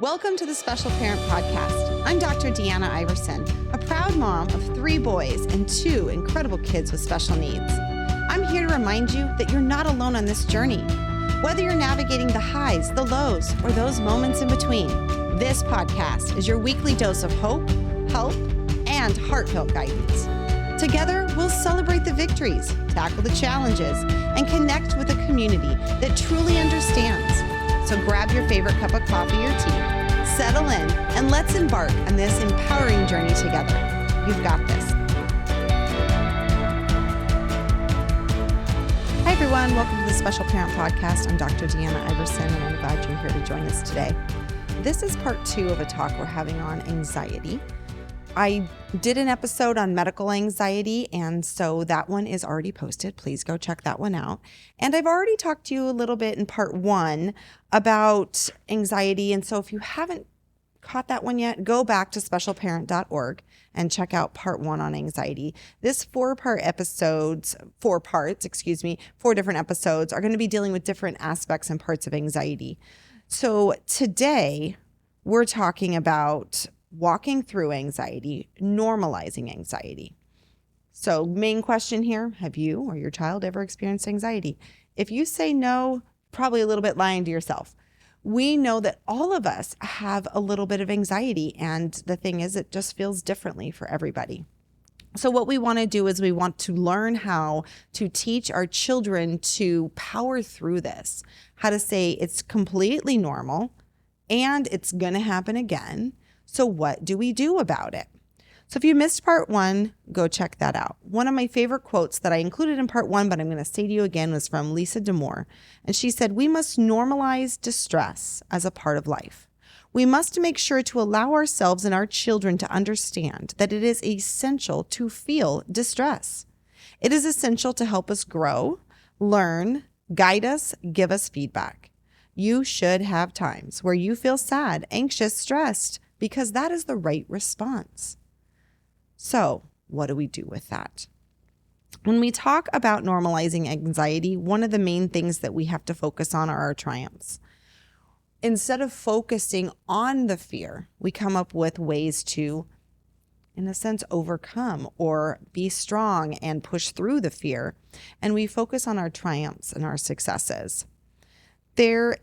Welcome to the Special Parent Podcast. I'm Dr. Deanna Iverson, a proud mom of 3 boys and 2 incredible kids with special needs. I'm here to remind you that you're not alone on this journey. Whether you're navigating the highs, the lows, or those moments in between, this podcast is your weekly dose of hope, help, and heartfelt guidance. Together, we'll celebrate the victories, tackle the challenges, and connect with a community that truly understands. So grab your favorite cup of coffee or tea, settle in, and let's embark on this empowering journey together. You've got this. Hi, everyone. Welcome to the Special Parent Podcast. I'm Dr. Deanna Iverson, and I'm glad you're here to join us today. This is part 2 of a talk we're having on anxiety. I did an episode on medical anxiety, and so that one is already posted. Please go check that one out. And I've already talked to you a little bit in part 1 about anxiety. And so if you haven't caught that one yet, go back to specialparent.org and check out part 1 on anxiety. This 4 different episodes are going to be dealing with different aspects and parts of anxiety. So today we're talking about walking through anxiety, normalizing anxiety. So main question here, have you or your child ever experienced anxiety? If you say no, probably a little bit lying to yourself. We know that all of us have a little bit of anxiety, and the thing is, it just feels differently for everybody. So what we want to do is we want to learn how to teach our children to power through this, how to say it's completely normal and it's going to happen again. So what do we do about it? So if you missed part 1, go check that out. One of my favorite quotes that I included in part 1, but I'm going to say to you again, was from Lisa DeMoor. And she said, "We must normalize distress as a part of life. We must make sure to allow ourselves and our children to understand that it is essential to feel distress. It is essential to help us grow, learn, guide us, give us feedback. You should have times where you feel sad, anxious, stressed, because that is the right response." So what do we do with that? When we talk about normalizing anxiety, one of the main things that we have to focus on are our triumphs. Instead of focusing on the fear, we come up with ways to, in a sense, overcome or be strong and push through the fear. And we focus on our triumphs and our successes. There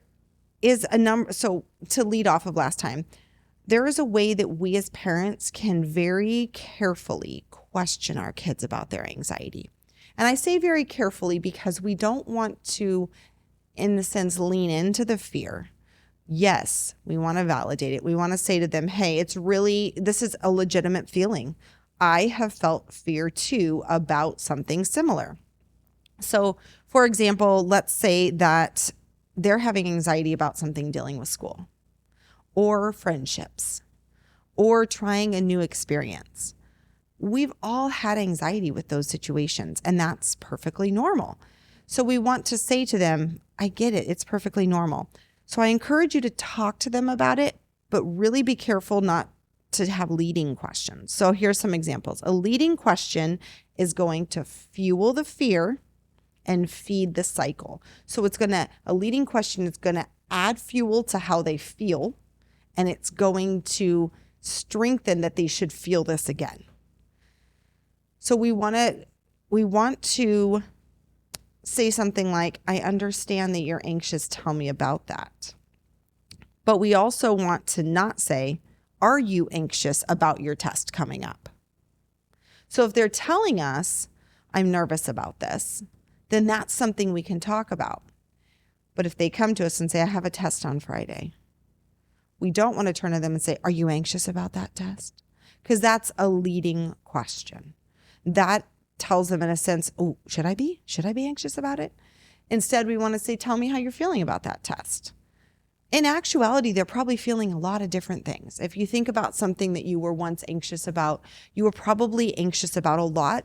is a number, so to lead off of last time, there is a way that we as parents can very carefully question our kids about their anxiety. And I say very carefully because we don't want to, in a sense, lean into the fear. Yes, we want to validate it. We want to say to them, hey, this is a legitimate feeling. I have felt fear too about something similar. So, for example, let's say that they're having anxiety about something dealing with school, or friendships, or trying a new experience. We've all had anxiety with those situations, and that's perfectly normal. So we want to say to them, I get it, it's perfectly normal. So I encourage you to talk to them about it, but really be careful not to have leading questions. So here's some examples. A leading question is going to fuel the fear and feed the cycle. So a leading question is going to add fuel to how they feel, and it's going to strengthen that they should feel this again. So we want to say something like, I understand that you're anxious, tell me about that. But we also want to not say, are you anxious about your test coming up? So if they're telling us, I'm nervous about this, then that's something we can talk about. But if they come to us and say, I have a test on Friday, we don't want to turn to them and say, are you anxious about that test? Because that's a leading question. That tells them in a sense, oh, should I be anxious about it? Instead, we want to say, tell me how you're feeling about that test. In actuality, they're probably feeling a lot of different things. If you think about something that you were once anxious about, you were probably anxious about a lot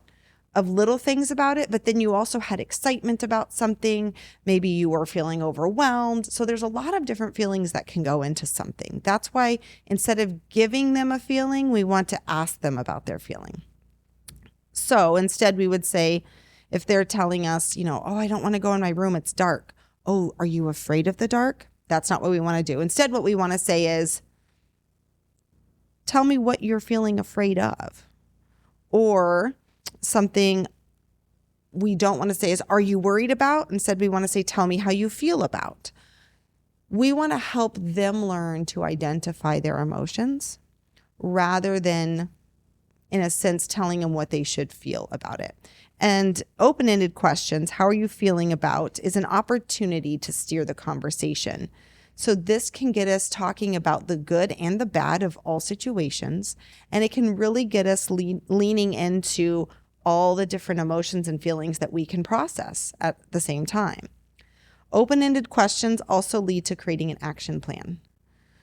of little things about it, but then you also had excitement about something. Maybe you were feeling overwhelmed. So there's a lot of different feelings that can go into something. That's why instead of giving them a feeling, we want to ask them about their feeling. So instead we would say, if they're telling us, oh, I don't want to go in my room, it's dark. Oh, are you afraid of the dark? That's not what we want to do. Instead, what we want to say is, tell me what you're feeling afraid of. Or something we don't want to say is, are you worried about? Instead, we want to say, tell me how you feel about. We want to help them learn to identify their emotions rather than, in a sense, telling them what they should feel about it. And open-ended questions, how are you feeling about, is an opportunity to steer the conversation. So this can get us talking about the good and the bad of all situations, and it can really get us leaning into all the different emotions and feelings that we can process at the same time. Open-ended questions also lead to creating an action plan.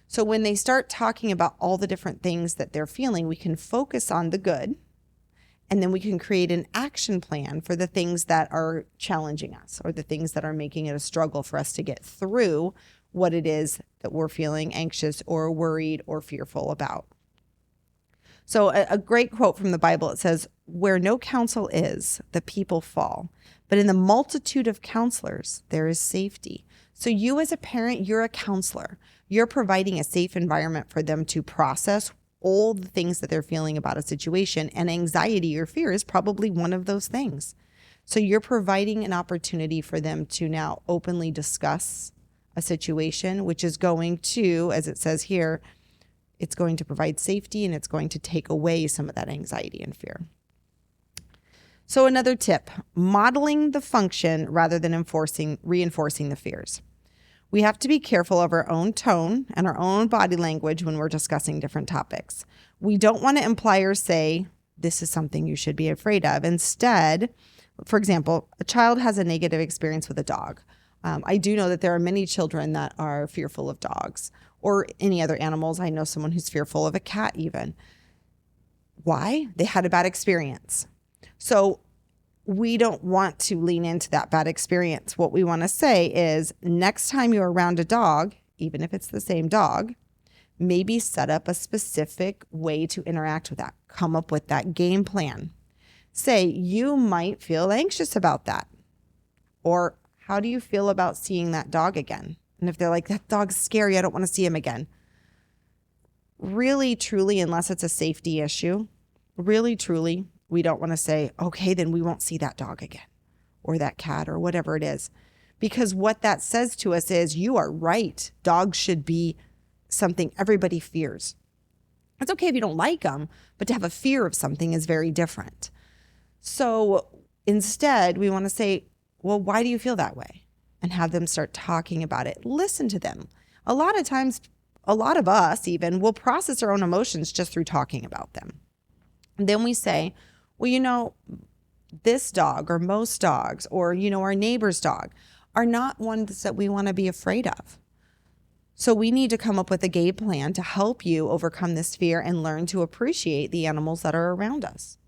So when they start talking about all the different things that they're feeling, we can focus on the good, and then we can create an action plan for the things that are challenging us or the things that are making it a struggle for us to get through what it is that we're feeling anxious or worried or fearful about. So a great quote from the Bible, it says, where no counsel is, the people fall. But in the multitude of counselors, there is safety. So you as a parent, you're a counselor. You're providing a safe environment for them to process all the things that they're feeling about a situation, and anxiety or fear is probably one of those things. So you're providing an opportunity for them to now openly discuss a situation, which is going to, as it says here, it's going to provide safety and it's going to take away some of that anxiety and fear. So another tip, modeling the function rather than reinforcing the fears. We have to be careful of our own tone and our own body language when we're discussing different topics. We don't want to imply or say, this is something you should be afraid of. Instead, for example, a child has a negative experience with a dog. I do know that there are many children that are fearful of dogs or any other animals. I know someone who's fearful of a cat even. Why? They had a bad experience. So we don't want to lean into that bad experience. What we want to say is, next time you're around a dog, even if it's the same dog, maybe set up a specific way to interact with that. Come up with that game plan. Say, you might feel anxious about that. Or how do you feel about seeing that dog again? And if they're like, that dog's scary, I don't want to see him again. Really, truly, unless it's a safety issue, really, truly, we don't want to say, okay, then we won't see that dog again or that cat or whatever it is. Because what that says to us is, you are right. Dogs should be something everybody fears. It's okay if you don't like them, but to have a fear of something is very different. So instead, we want to say, well, why do you feel that way? And have them start talking about it. Listen to them. A lot of times, a lot of us even will process our own emotions just through talking about them. And then we say, well, this dog or most dogs or, our neighbor's dog are not ones that we want to be afraid of. So we need to come up with a game plan to help you overcome this fear and learn to appreciate the animals that are around us.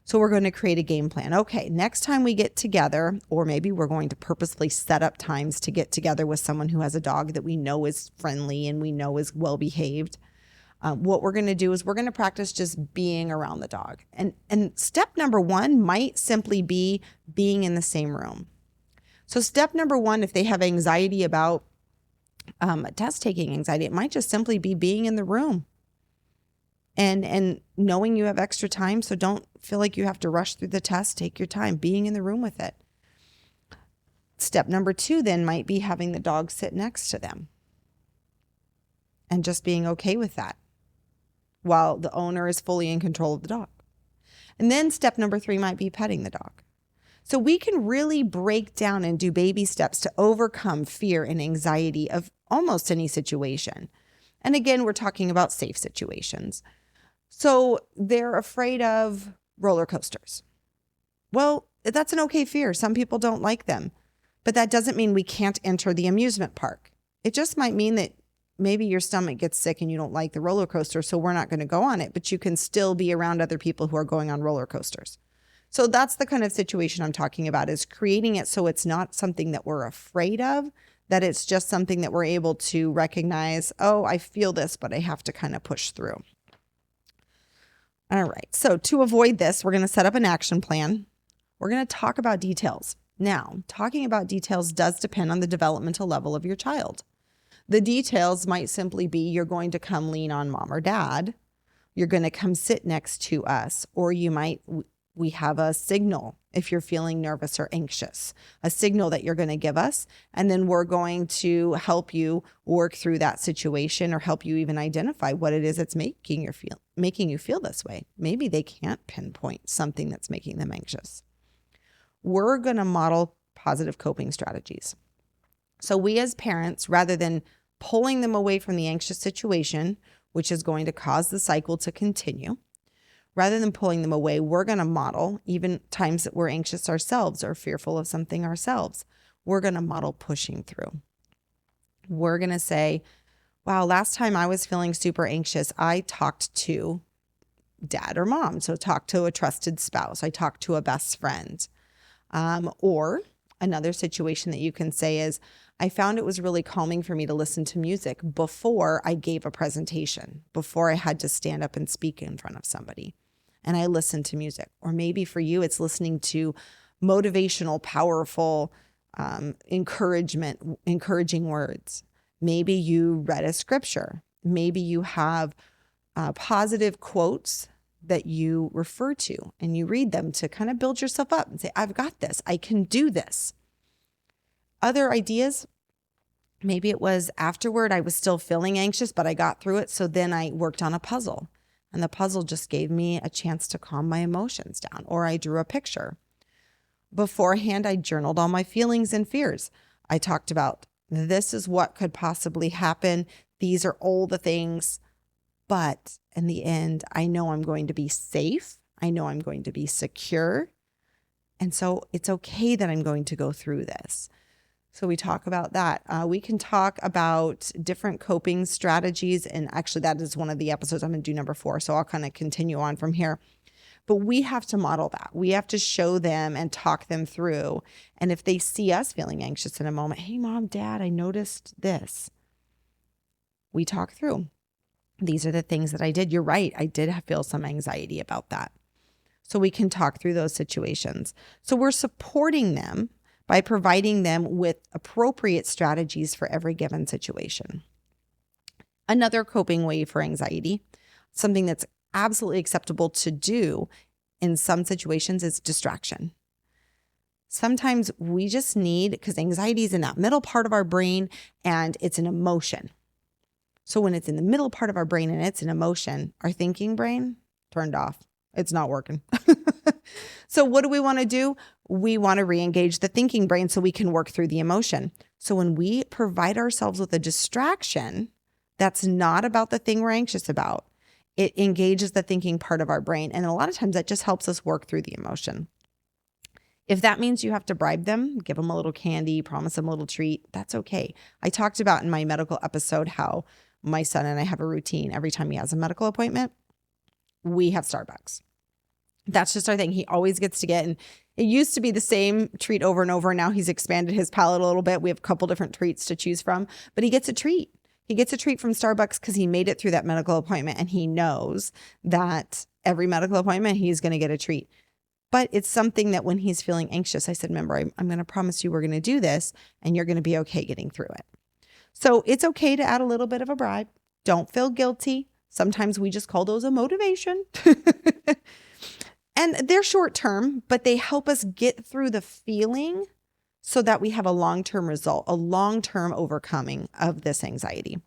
So we're going to create a game plan. Okay, next time we get together, or maybe we're going to purposely set up times to get together with someone who has a dog that we know is friendly and we know is well-behaved. What we're going to do is we're going to practice just being around the dog. And step number one might simply be being in the same room. So step number one, if they have anxiety about test taking anxiety, it might just simply be being in the room and knowing you have extra time. So don't feel like you have to rush through the test. Take your time being in the room with it. Step number two then might be having the dog sit next to them and just being okay with that, while the owner is fully in control of the dog. And then step number three might be petting the dog. So we can really break down and do baby steps to overcome fear and anxiety of almost any situation. And again, we're talking about safe situations. So they're afraid of roller coasters. Well, that's an okay fear. Some people don't like them, but that doesn't mean we can't enter the amusement park. It just might mean that maybe your stomach gets sick and you don't like the roller coaster, so we're not going to go on it, but you can still be around other people who are going on roller coasters. So that's the kind of situation I'm talking about, is creating it so it's not something that we're afraid of, that it's just something that we're able to recognize, oh, I feel this, but I have to kind of push through. All right. So to avoid this, we're going to set up an action plan. We're going to talk about details. Now, talking about details does depend on the developmental level of your child. The details might simply be you're going to come lean on mom or dad. You're going to come sit next to us, or we have a signal if you're feeling nervous or anxious, a signal that you're going to give us. And then we're going to help you work through that situation or help you even identify what it is that's making you feel this way. Maybe they can't pinpoint something that's making them anxious. We're going to model positive coping strategies. So we as parents, rather than pulling them away from the anxious situation, which is going to cause the cycle to continue, rather than pulling them away, we're going to model, even times that we're anxious ourselves or fearful of something ourselves, we're going to model pushing through. We're going to say, wow, last time I was feeling super anxious, I talked to dad or mom. So talk to a trusted spouse. I talked to a best friend. Or another situation that you can say is, I found it was really calming for me to listen to music before I gave a presentation, before I had to stand up and speak in front of somebody. And I listened to music. Or maybe for you, it's listening to motivational, powerful, encouraging words. Maybe you read a scripture. Maybe you have positive quotes that you refer to and you read them to kind of build yourself up and say, I've got this. I can do this. Other ideas, maybe it was afterward, I was still feeling anxious, but I got through it. So then I worked on a puzzle, and the puzzle just gave me a chance to calm my emotions down, or I drew a picture. Beforehand, I journaled all my feelings and fears. I talked about this is what could possibly happen. These are all the things, but in the end, I know I'm going to be safe. I know I'm going to be secure. And so it's okay that I'm going to go through this. So we talk about that. We can talk about different coping strategies. And actually, that is one of the episodes. I'm going to do number 4. So I'll kind of continue on from here. But we have to model that. We have to show them and talk them through. And if they see us feeling anxious in a moment, hey, mom, dad, I noticed this. We talk through. These are the things that I did. You're right. I did feel some anxiety about that. So we can talk through those situations. So we're supporting them by providing them with appropriate strategies for every given situation. Another coping way for anxiety, something that's absolutely acceptable to do in some situations, is distraction. Sometimes we just need, because anxiety is in that middle part of our brain and it's an emotion. So when it's in the middle part of our brain and it's an emotion, our thinking brain turned off. It's not working. So what do we want to do? We want to re-engage the thinking brain so we can work through the emotion. So when we provide ourselves with a distraction that's not about the thing we're anxious about, it engages the thinking part of our brain. And a lot of times that just helps us work through the emotion. If that means you have to bribe them, give them a little candy, promise them a little treat, that's okay. I talked about in my medical episode how my son and I have a routine. Every time he has a medical appointment, we have Starbucks. That's just our thing. He always gets to get, and it used to be the same treat over and over. Now he's expanded his palate a little bit. We have a couple different treats to choose from, but he gets a treat. He gets a treat from Starbucks because he made it through that medical appointment, and he knows that every medical appointment, he's going to get a treat. But it's something that when he's feeling anxious, I said, remember, I'm going to promise you we're going to do this, and you're going to be okay getting through it. So it's okay to add a little bit of a bribe. Don't feel guilty. Sometimes we just call those a motivation. And they're short term, but they help us get through the feeling so that we have a long-term result, a long-term overcoming of this anxiety.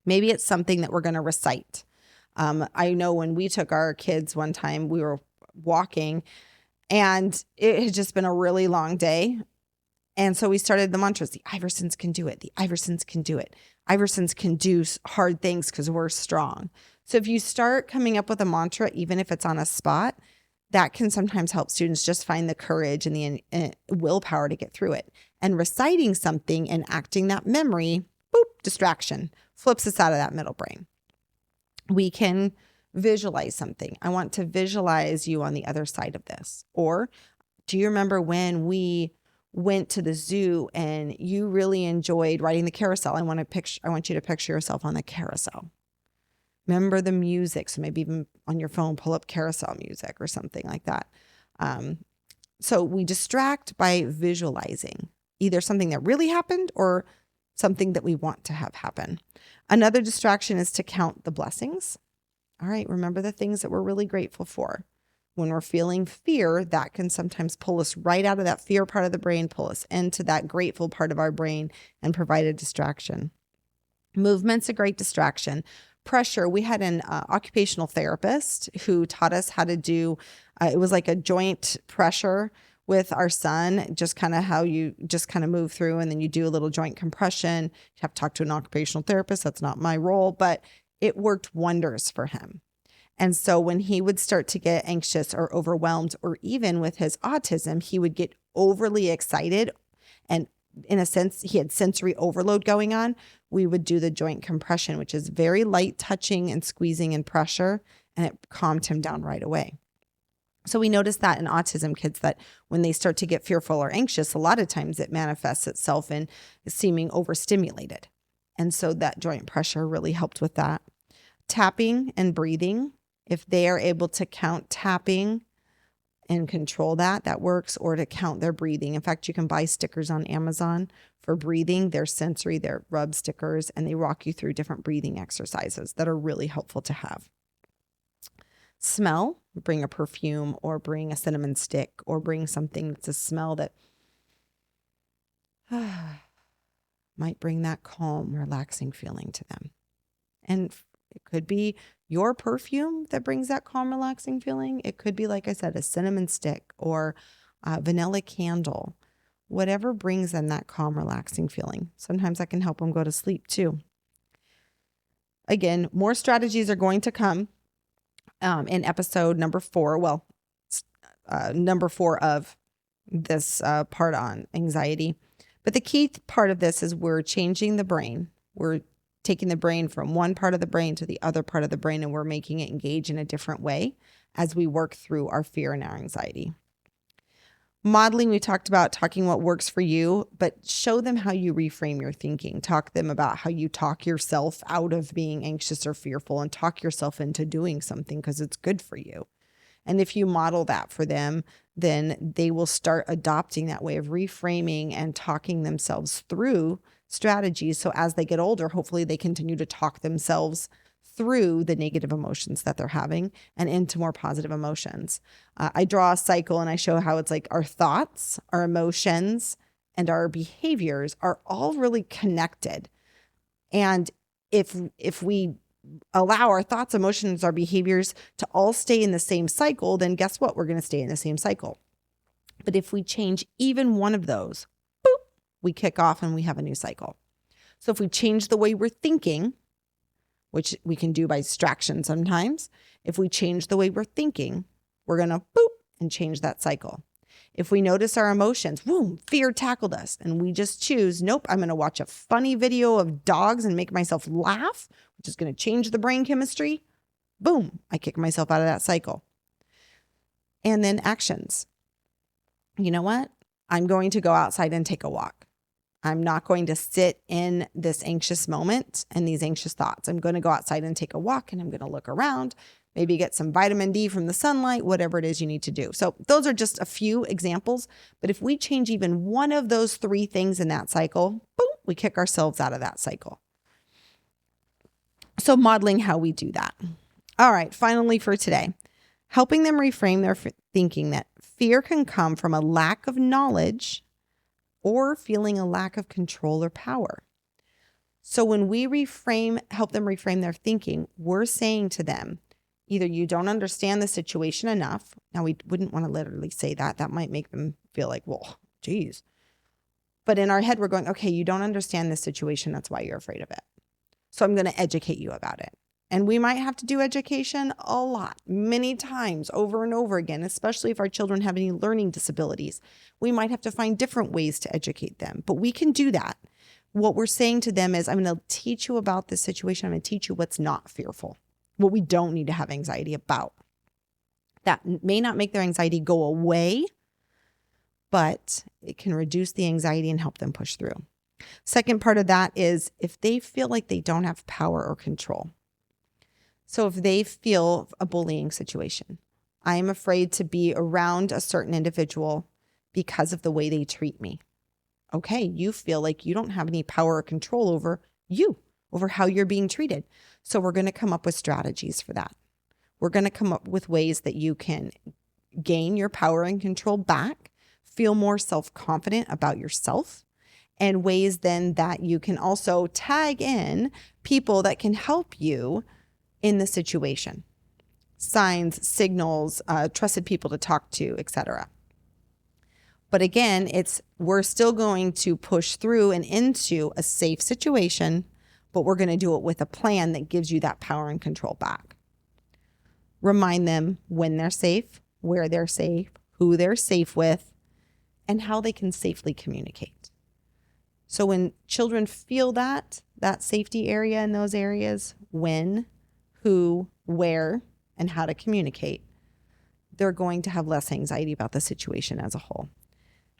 Maybe it's something that we're going to recite. I know when we took our kids one time, we were walking and it had just been a really long day. And so we started the mantras, the Iversons can do it. The Iversons can do it. Iversons can do hard things because we're strong. So if you start coming up with a mantra, even if it's on a spot, that can sometimes help students just find the courage and the willpower to get through it. And reciting something and acting that memory, boop, distraction, flips us out of that middle brain. We can visualize something. I want to visualize you on the other side of this. Or do you remember when we went to the zoo and you really enjoyed riding the carousel? I want you to picture yourself on the carousel. Remember the music. So maybe even on your phone, pull up carousel music or something like that. So we distract by visualizing either something that really happened or something that we want to have happen. Another distraction is to count the blessings. All right, remember the things that we're really grateful for. When we're feeling fear, that can sometimes pull us right out of that fear part of the brain, pull us into that grateful part of our brain and provide a distraction. Movement's a great distraction. Pressure, we had an occupational therapist who taught us how to do, it was like a joint pressure with our son, just kind of how you just kind of move through and then you do a little joint compression. You have to talk to an occupational therapist. That's not my role, but it worked wonders for him. And so when he would start to get anxious or overwhelmed, or even with his autism, he would get overly excited. And in a sense, he had sensory overload going on. We would do the joint compression, which is very light touching and squeezing and pressure, and it calmed him down right away. So we noticed that in autism kids, that when they start to get fearful or anxious, a lot of times it manifests itself in seeming overstimulated. And so that joint pressure really helped with that. Tapping and breathing. If they are able to count tapping and control that, that works, or to count their breathing. In fact, you can buy stickers on Amazon for breathing. They're sensory, they're rub stickers, and they walk you through different breathing exercises that are really helpful to have. Smell, bring a perfume or bring a cinnamon stick or bring something that's a smell that might bring that calm, relaxing feeling to them. And it could be your perfume that brings that calm, relaxing feeling. It could be, like I said, a cinnamon stick or a vanilla candle, whatever brings them that calm, relaxing feeling. Sometimes that can help them go to sleep too. Again, more strategies are going to come in episode number 4. Well, number 4 of this part on anxiety. But the key part of this is we're changing the brain. We're taking the brain from one part of the brain to the other part of the brain, and we're making it engage in a different way as we work through our fear and our anxiety. Modeling, we talked about talking what works for you, but show them how you reframe your thinking. Talk to them about how you talk yourself out of being anxious or fearful and talk yourself into doing something because it's good for you. And if you model that for them, then they will start adopting that way of reframing and talking themselves through strategies. So as they get older, hopefully they continue to talk themselves through the negative emotions that they're having and into more positive emotions. I draw a cycle and I show how it's like our thoughts, our emotions, and our behaviors are all really connected. And if we allow our thoughts, emotions, our behaviors to all stay in the same cycle, then guess what? We're going to stay in the same cycle. But if we change even one of those, boop, we kick off and we have a new cycle. So if we change the way we're thinking, which we can do by distraction sometimes, if we change the way we're thinking, we're going to boop and change that cycle. If we notice our emotions, boom, fear tackled us, and we just choose, nope, I'm going to watch a funny video of dogs and make myself laugh, which is going to change the brain chemistry, boom, I kick myself out of that cycle. And then actions. You know what? I'm going to go outside and take a walk. I'm not going to sit in this anxious moment and these anxious thoughts. I'm going to go outside and take a walk, and I'm going to look around, maybe get some vitamin D from the sunlight, whatever it is you need to do. So those are just a few examples. But if we change even one of those 3 things in that cycle, boom, we kick ourselves out of that cycle. So modeling how we do that. All right, finally for today, helping them reframe their thinking that fear can come from a lack of knowledge or feeling a lack of control or power. So when we help them reframe their thinking, we're saying to them, either you don't understand the situation enough. Now, we wouldn't want to literally say that. That might make them feel like, well, geez. But in our head, we're going, okay, you don't understand this situation. That's why you're afraid of it. So I'm going to educate you about it. And we might have to do education a lot, many times, over and over again, especially if our children have any learning disabilities. We might have to find different ways to educate them, but we can do that. What we're saying to them is, I'm going to teach you about this situation. I'm going to teach you what's not fearful, what we don't need to have anxiety about. That may not make their anxiety go away, but it can reduce the anxiety and help them push through. Second part of that is if they feel like they don't have power or control. So if they feel a bullying situation, I am afraid to be around a certain individual because of the way they treat me. Okay, you feel like you don't have any power or control over how you're being treated. So we're going to come up with strategies for that. We're going to come up with ways that you can gain your power and control back, feel more self-confident about yourself, and ways then that you can also tag in people that can help you in the situation. Signs, signals, trusted people to talk to, etc. But again, we're still going to push through and into a safe situation, but we're going to do it with a plan that gives you that power and control back. Remind them when they're safe, where they're safe, who they're safe with, and how they can safely communicate. So when children feel that safety area in those areas, when, who, where, and how to communicate, they're going to have less anxiety about the situation as a whole.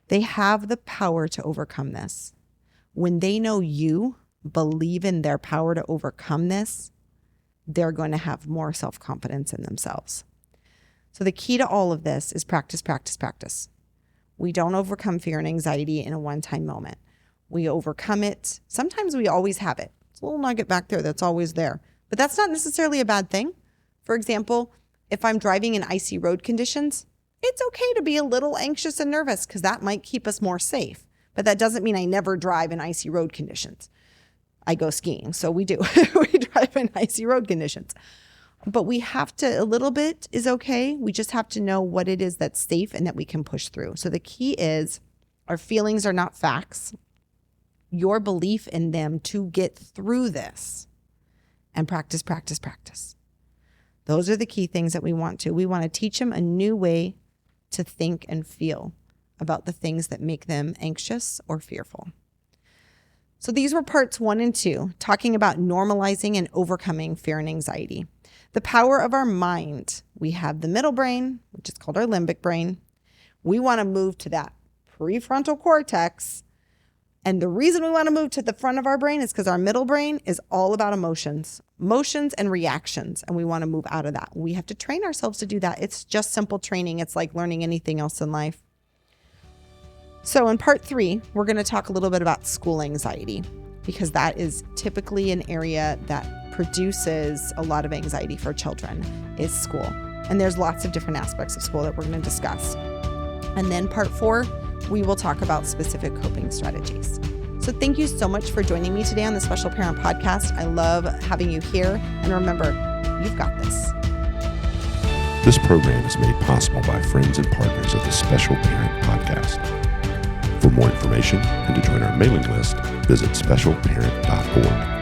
They have the power to overcome this. When they know you believe in their power to overcome this, they're going to have more self-confidence in themselves. So the key to all of this is practice, practice, practice. We don't overcome fear and anxiety in a one-time moment. We overcome it. Sometimes we always have it. It's a little nugget back there that's always there. But that's not necessarily a bad thing. For example, if I'm driving in icy road conditions, it's okay to be a little anxious and nervous because that might keep us more safe. But that doesn't mean I never drive in icy road conditions. I go skiing, so we do. We drive in icy road conditions. But we have to, a little bit is okay. We just have to know what it is that's safe and that we can push through. So the key is our feelings are not facts. Your belief in them to get through this, and practice, practice, practice. Those are the key things that we want to. We want to teach them a new way to think and feel about the things that make them anxious or fearful. So these were parts 1 and 2, talking about normalizing and overcoming fear and anxiety. The power of our mind. We have the middle brain, which is called our limbic brain. We want to move to that prefrontal cortex. And the reason we want to move to the front of our brain is because our middle brain is all about emotions and reactions. And we want to move out of that. We have to train ourselves to do that. It's just simple training. It's like learning anything else in life. So in part 3, we're going to talk a little bit about school anxiety, because that is typically an area that produces a lot of anxiety for children, is school. And there's lots of different aspects of school that we're going to discuss. And then part 4, we will talk about specific coping strategies. So thank you so much for joining me today on the Special Parent Podcast. I love having you here. And remember, you've got this. This program is made possible by friends and partners of the Special Parent Podcast. For more information and to join our mailing list, visit specialparent.org.